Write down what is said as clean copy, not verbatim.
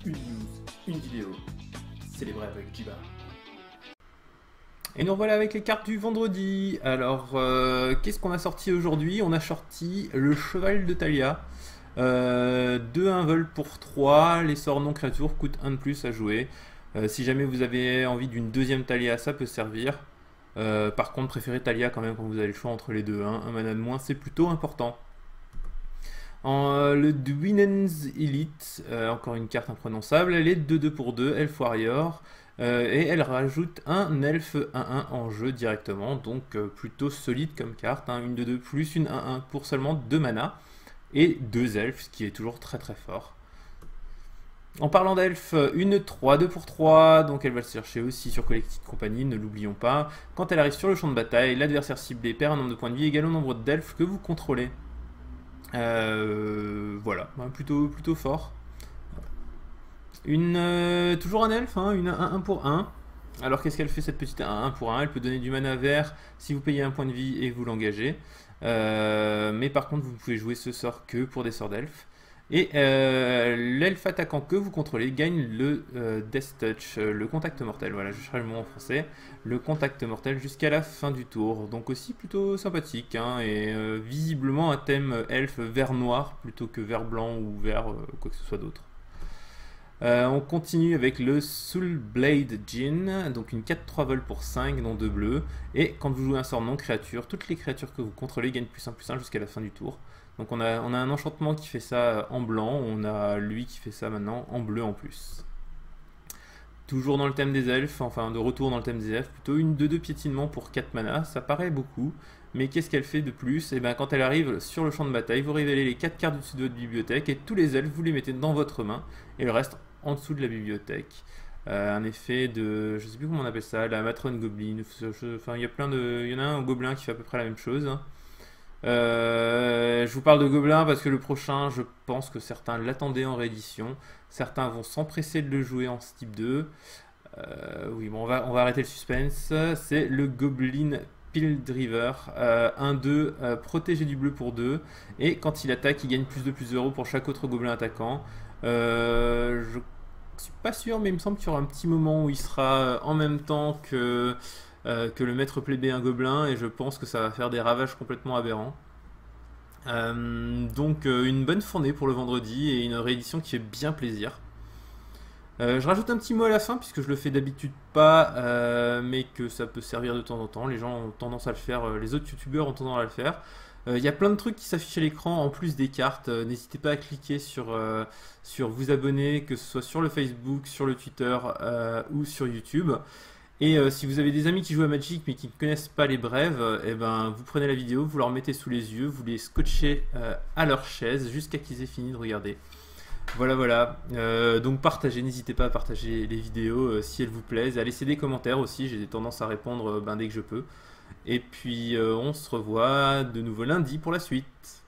une news, une vidéo. Célébré avec Jiba. Et nous revoilà avec les cartes du vendredi. Alors, qu'est-ce qu'on a sorti aujourd'hui? On a sorti le cheval de Thalia. 2-1 vol pour 3. Les sorts non créatures coûtent 1 de plus à jouer. Si jamais vous avez envie d'une deuxième Thalia, ça peut servir. Par contre, préférez Thalia quand même quand vous avez le choix entre les deux. Hein. Un mana de moins, c'est plutôt important. Le Dwinen's Elite, encore une carte imprononçable, elle est 2-2 pour 2, Elf Warrior, et elle rajoute un Elf 1-1 en jeu directement, donc plutôt solide comme carte, hein, une 2-2 plus une 1-1 pour seulement 2 mana, et 2 elfes, ce qui est toujours très très fort. En parlant d'elfes, une 3-2 pour 3, donc elle va se chercher aussi sur Collected Company, ne l'oublions pas. Quand elle arrive sur le champ de bataille, l'adversaire ciblé perd un nombre de points de vie égal au nombre d'elfes que vous contrôlez. Voilà, plutôt fort. Toujours un elfe, hein, une 1 pour 1. Alors qu'est-ce qu'elle fait cette petite 1 pour 1? Elle peut donner du mana vert si vous payez un point de vie et que vous l'engagez. Mais par contre vous pouvez jouer ce sort que pour des sorts d'elfe. Et l'elfe attaquant que vous contrôlez gagne le Death Touch, le contact mortel. Voilà, je cherche le mot en français. Le contact mortel jusqu'à la fin du tour. Donc aussi plutôt sympathique. Hein, et visiblement un thème elfe vert-noir plutôt que vert-blanc ou vert quoi que ce soit d'autre. On continue avec le Soulblade Djinn, donc une 4-3 vol pour 5 dans 2 bleus. Et quand vous jouez un sort non créature, toutes les créatures que vous contrôlez gagnent +1/+1 jusqu'à la fin du tour. Donc on a un enchantement qui fait ça en blanc, on a lui qui fait ça maintenant en bleu en plus. Toujours dans le thème des elfes, enfin de retour dans le thème des elfes, plutôt une 2-2 piétinement pour 4 mana, ça paraît beaucoup, mais qu'est-ce qu'elle fait de plus? Et bien quand elle arrive sur le champ de bataille, vous révélez les 4 cartes au-dessus de votre bibliothèque et tous les elfes vous les mettez dans votre main et le reste en dessous de la bibliothèque. Un effet de, je sais plus comment on appelle ça, la matrone goblin, enfin il y a il y en a un gobelin qui fait à peu près la même chose. Je vous parle de Gobelin parce que le prochain, je pense que certains l'attendaient en réédition. Certains vont s'empresser de le jouer en ce type 2. Oui, bon, on va arrêter le suspense. C'est le Goblin Piledriver. 1-2, protégé du bleu pour 2. Et quand il attaque, il gagne +2/+0 pour chaque autre gobelin attaquant. Je suis pas sûr, mais il me semble qu'il y aura un petit moment où il sera en même temps que le maître plébéien gobelin, et je pense que ça va faire des ravages complètement aberrants. Donc une bonne fournée pour le vendredi et une réédition qui fait bien plaisir. Je rajoute un petit mot à la fin puisque je le fais d'habitude pas, mais que ça peut servir de temps en temps. Les gens ont tendance à le faire, les autres youtubeurs ont tendance à le faire. Il y a plein de trucs qui s'affichent à l'écran en plus des cartes. N'hésitez pas à cliquer sur vous abonner, que ce soit sur le Facebook, sur le Twitter ou sur YouTube. Et si vous avez des amis qui jouent à Magic mais qui ne connaissent pas les brèves, et ben, vous prenez la vidéo, vous leur mettez sous les yeux, vous les scotchez à leur chaise jusqu'à qu'ils aient fini de regarder. Voilà. Donc partagez, n'hésitez pas à partager les vidéos si elles vous plaisent, à laisser des commentaires aussi, j'ai tendance à répondre dès que je peux. Et puis on se revoit de nouveau lundi pour la suite.